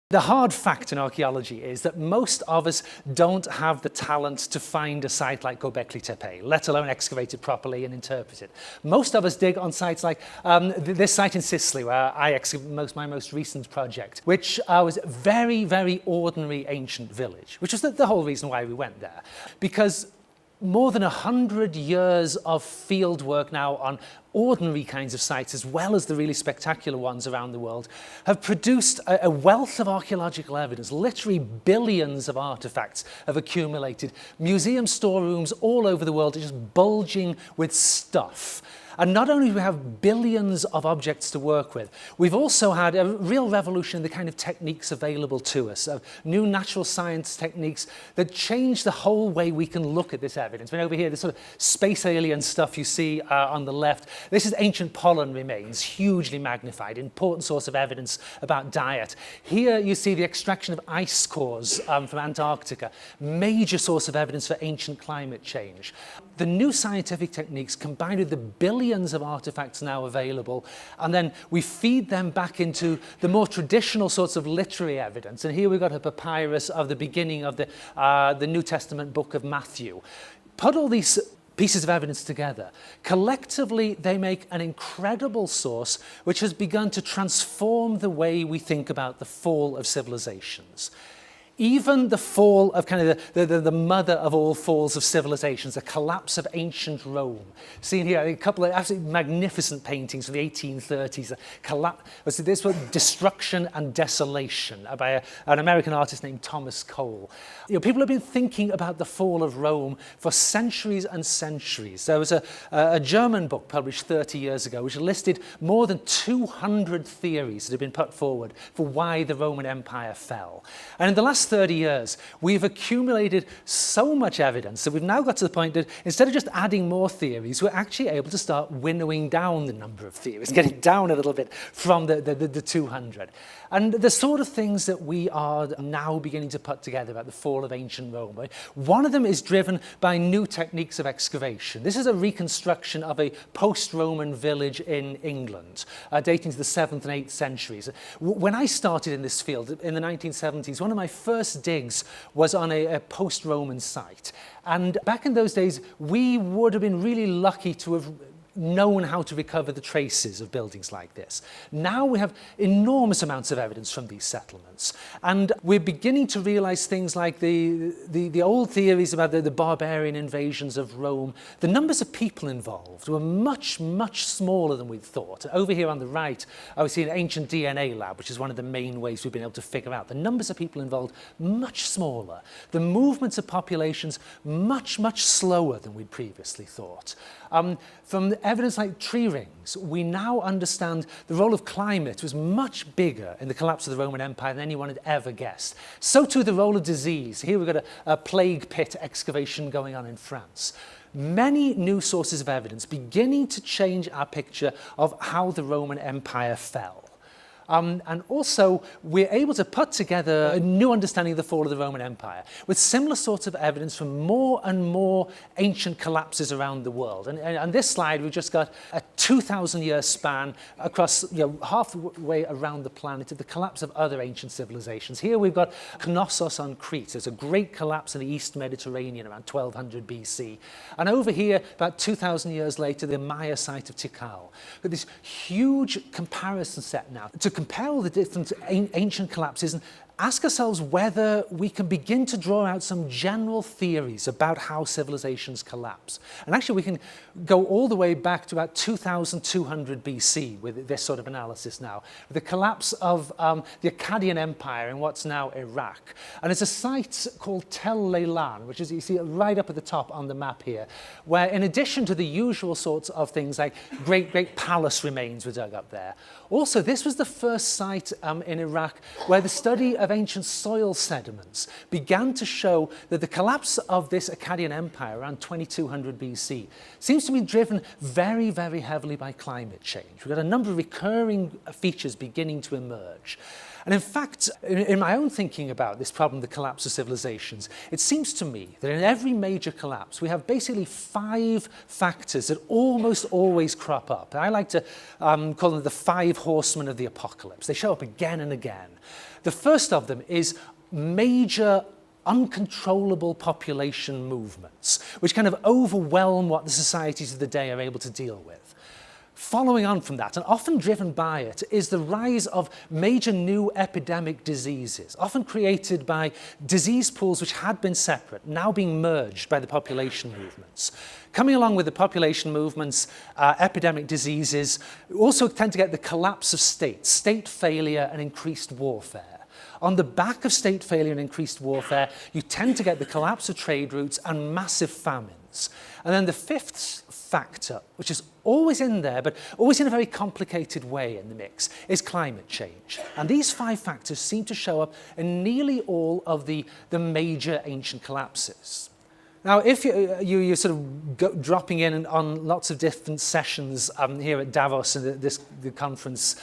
The hard fact in archaeology is that most of us don't have the talent to find a site like Göbekli Tepe, let alone excavate it properly and interpret it. Most of us dig on sites like this site in Sicily, where I excavated my most recent project, which was a very, very ordinary ancient village, which was the whole reason why we went there. Because more than 100 years of field work now on ordinary kinds of sites, as well as the really spectacular ones around the world, have produced a wealth of archaeological evidence. Literally billions of artifacts have accumulated. Museum storerooms all over the world are just bulging with stuff. And not only do we have billions of objects to work with, we've also had a real revolution in the kind of techniques available to us, of new natural science techniques that change the whole way we can look at this evidence. I mean, over here, this sort of space alien stuff you see on the left, this is ancient pollen remains, hugely magnified, important source of evidence about diet. Here you see the extraction of ice cores from Antarctica, major source of evidence for ancient climate change. The new scientific techniques combined with the billions of artifacts now available, and then we feed them back into the more traditional sorts of literary evidence. And here we've got a papyrus of the beginning of the New Testament book of Matthew. Put all these pieces of evidence together. Collectively, they make an incredible source which has begun to transform the way we think about the fall of civilizations. Even the fall of kind of the mother of all falls of civilizations, the collapse of ancient Rome. Seen here a couple of absolutely magnificent paintings from the 1830s. This was Destruction and Desolation by an American artist named Thomas Cole. People have been thinking about the fall of Rome for centuries and centuries. There was a German book published 30 years ago which listed more than 200 theories that had been put forward for why the Roman Empire fell. And in the last 30 years, we've accumulated so much evidence that we've now got to the point that instead of just adding more theories, we're actually able to start winnowing down the number of theories, getting down a little bit from the 200. And the sort of things that we are now beginning to put together about the fall of ancient Rome, one of them is driven by new techniques of excavation. This is a reconstruction of a post-Roman village in England, dating to the 7th and 8th centuries. When I started in this field in the 1970s, one of my first digs was on a post-Roman site. And back in those days, we would have been really lucky to have known how to recover the traces of buildings like this. Now we have enormous amounts of evidence from these settlements, and we're beginning to realize things like the old theories about the barbarian invasions of Rome. The numbers of people involved were much, much smaller than we'd thought. Over here on the right, I was seeing an ancient DNA lab, which is one of the main ways we've been able to figure out. The numbers of people involved, much smaller. The movements of populations, much, much slower than we'd previously thought. From evidence like tree rings, we now understand the role of climate was much bigger in the collapse of the Roman Empire than anyone had ever guessed. So too the role of disease. Here we've got a plague pit excavation going on in France. Many new sources of evidence beginning to change our picture of how the Roman Empire fell. And also, we're able to put together a new understanding of the fall of the Roman Empire with similar sorts of evidence from more and more ancient collapses around the world. And on this slide, we've just got a 2,000-year span across halfway around the planet of the collapse of other ancient civilizations. Here we've got Knossos on Crete. There's a great collapse in the East Mediterranean around 1200 BC. And over here, about 2,000 years later, the Maya site of Tikal. With this huge comparison set now to compare all the different ancient collapses and ask ourselves whether we can begin to draw out some general theories about how civilizations collapse. And actually we can go all the way back to about 2200 BC with this sort of analysis now. The collapse of the Akkadian Empire in what's now Iraq. And it's a site called Tel Leilan, which is, you see right up at the top on the map here, where in addition to the usual sorts of things like great palace remains were dug up there. Also, this was the first site in Iraq where the study of ancient soil sediments began to show that the collapse of this Akkadian Empire around 2200 BC seems to be driven very, very heavily by climate change. We've got a number of recurring features beginning to emerge. And in fact, in my own thinking about this problem, the collapse of civilizations, it seems to me that in every major collapse, we have basically 5 factors that almost always crop up. I like to call them the 5 horsemen of the apocalypse. They show up again and again. The first of them is major uncontrollable population movements, which kind of overwhelm what the societies of the day are able to deal with. Following on from that, and often driven by it, is the rise of major new epidemic diseases, often created by disease pools which had been separate, now being merged by the population movements. Coming along with the population movements, epidemic diseases, we also tend to get the collapse of states, state failure and increased warfare. On the back of state failure and increased warfare, you tend to get the collapse of trade routes and massive famines. And then the fifth factor, which is always in there, but always in a very complicated way in the mix, is climate change. And these 5 factors seem to show up in nearly all of the major ancient collapses. Now, if you're sort of dropping in on lots of different sessions here at Davos and the conference,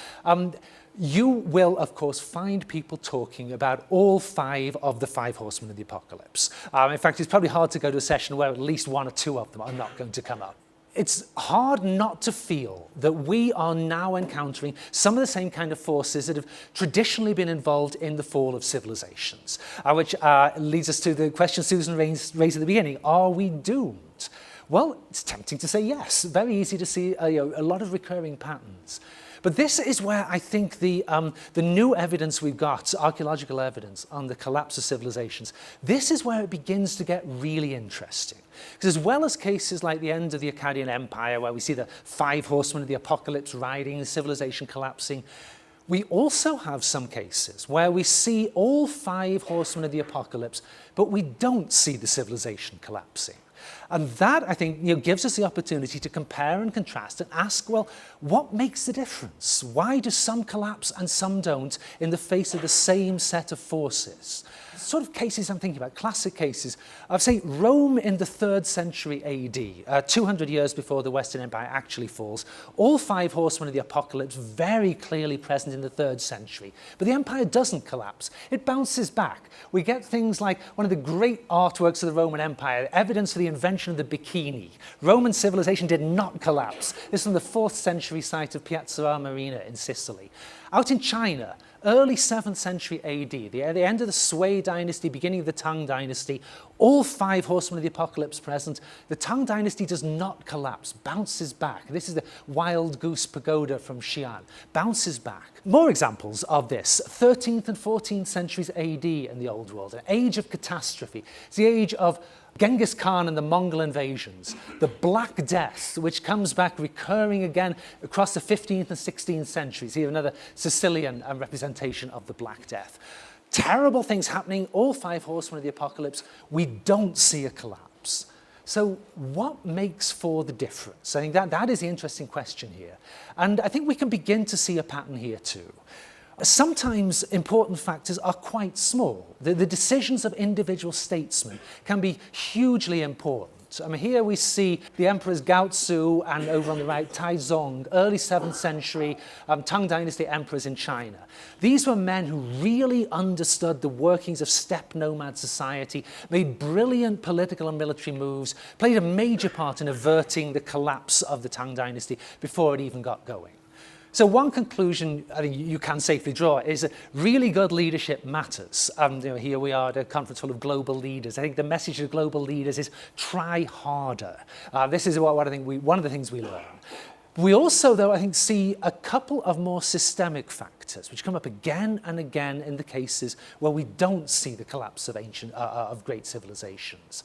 you will, of course, find people talking about all 5 of the 5 horsemen of the apocalypse. In fact, it's probably hard to go to a session where at least 1 or 2 of them are not going to come up. It's hard not to feel that we are now encountering some of the same kind of forces that have traditionally been involved in the fall of civilizations, which leads us to the question Susan raised at the beginning. Are we doomed? Well, it's tempting to say yes. Very easy to see a lot of recurring patterns. But this is where I think the new evidence we've got, archaeological evidence on the collapse of civilizations, this is where it begins to get really interesting. Because as well as cases like the end of the Akkadian Empire, where we see the 5 horsemen of the apocalypse riding, the civilization collapsing, we also have some cases where we see all 5 horsemen of the apocalypse, but we don't see the civilization collapsing. And that, I think, gives us the opportunity to compare and contrast and ask, well, what makes the difference? Why do some collapse and some don't in the face of the same set of forces? Sort of cases I'm thinking about, classic cases, of, say, Rome in the 3rd century AD, 200 years before the Western Empire actually falls. All 5 horsemen of the apocalypse very clearly present in the 3rd century. But the empire doesn't collapse. It bounces back. We get things like one of the great artworks of the Roman Empire, evidence for the invention of the bikini. Roman civilization did not collapse. This is from the 4th century site of Piazza Armerina in Sicily. Out in China, early 7th century AD, the end of the Sui dynasty, beginning of the Tang dynasty, all 5 horsemen of the apocalypse present. The Tang dynasty does not collapse, bounces back. This is the Wild Goose Pagoda from Xi'an, bounces back. More examples of this, 13th and 14th centuries AD in the Old World, an age of catastrophe. It's the age of Genghis Khan and the Mongol invasions, the Black Death, which comes back recurring again across the 15th and 16th centuries. Here another Sicilian representation of the Black Death. Terrible things happening, all 5 horsemen of the apocalypse. We don't see a collapse. So what makes for the difference? I think that is the interesting question here. And I think we can begin to see a pattern here too. Sometimes important factors are quite small. The decisions of individual statesmen can be hugely important. I mean, here we see the emperors Gaozu and over on the right, Taizong, early 7th century Tang Dynasty emperors in China. These were men who really understood the workings of steppe nomad society, made brilliant political and military moves, played a major part in averting the collapse of the Tang Dynasty before it even got going. So one conclusion I think you can safely draw is that really good leadership matters. Here we are at a conference full of global leaders. I think the message of global leaders is try harder. This is what I think one of the things we learn. We also, though, I think, see a couple of more systemic factors which come up again and again in the cases where we don't see the collapse of great civilizations.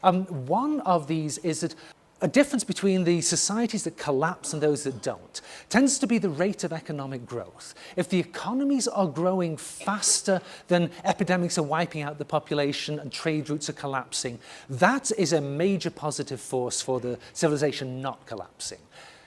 One of these is that a difference between the societies that collapse and those that don't tends to be the rate of economic growth. If the economies are growing faster than epidemics are wiping out the population and trade routes are collapsing, that is a major positive force for the civilization not collapsing.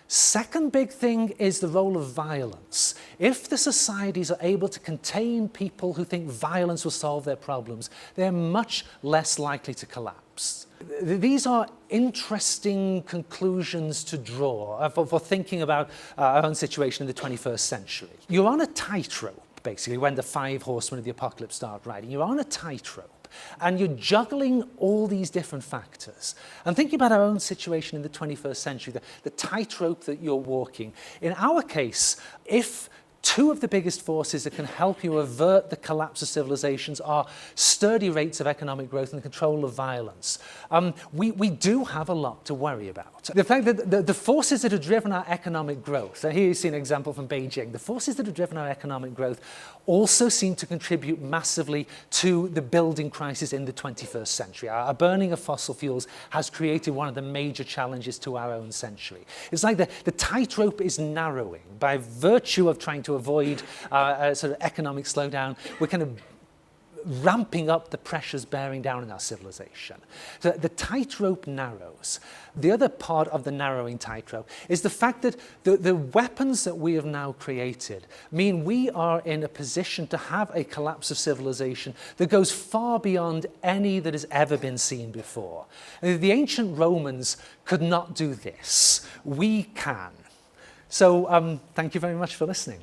Second big thing is the role of violence. If the societies are able to contain people who think violence will solve their problems, they're much less likely to collapse. These are interesting conclusions to draw for thinking about our own situation in the 21st century. You're on a tightrope, basically, when the 5 horsemen of the apocalypse start riding. You're on a tightrope. And you're juggling all these different factors. And thinking about our own situation in the 21st century, the tightrope that you're walking. In our case, if two of the biggest forces that can help you avert the collapse of civilizations are sturdy rates of economic growth and control of violence. We do have a lot to worry about. The fact that the forces that have driven our economic growth, and here you see an example from Beijing, the forces that have driven our economic growth also seem to contribute massively to the building crisis in the 21st century. Our burning of fossil fuels has created one of the major challenges to our own century. It's like the tightrope is narrowing. By virtue of trying to avoid a sort of economic slowdown, we're kind of ramping up the pressures bearing down on our civilization. So the tightrope narrows. The other part of the narrowing tightrope is the fact that the weapons that we have now created mean we are in a position to have a collapse of civilization that goes far beyond any that has ever been seen before. The ancient Romans could not do this. We can. So thank you very much for listening.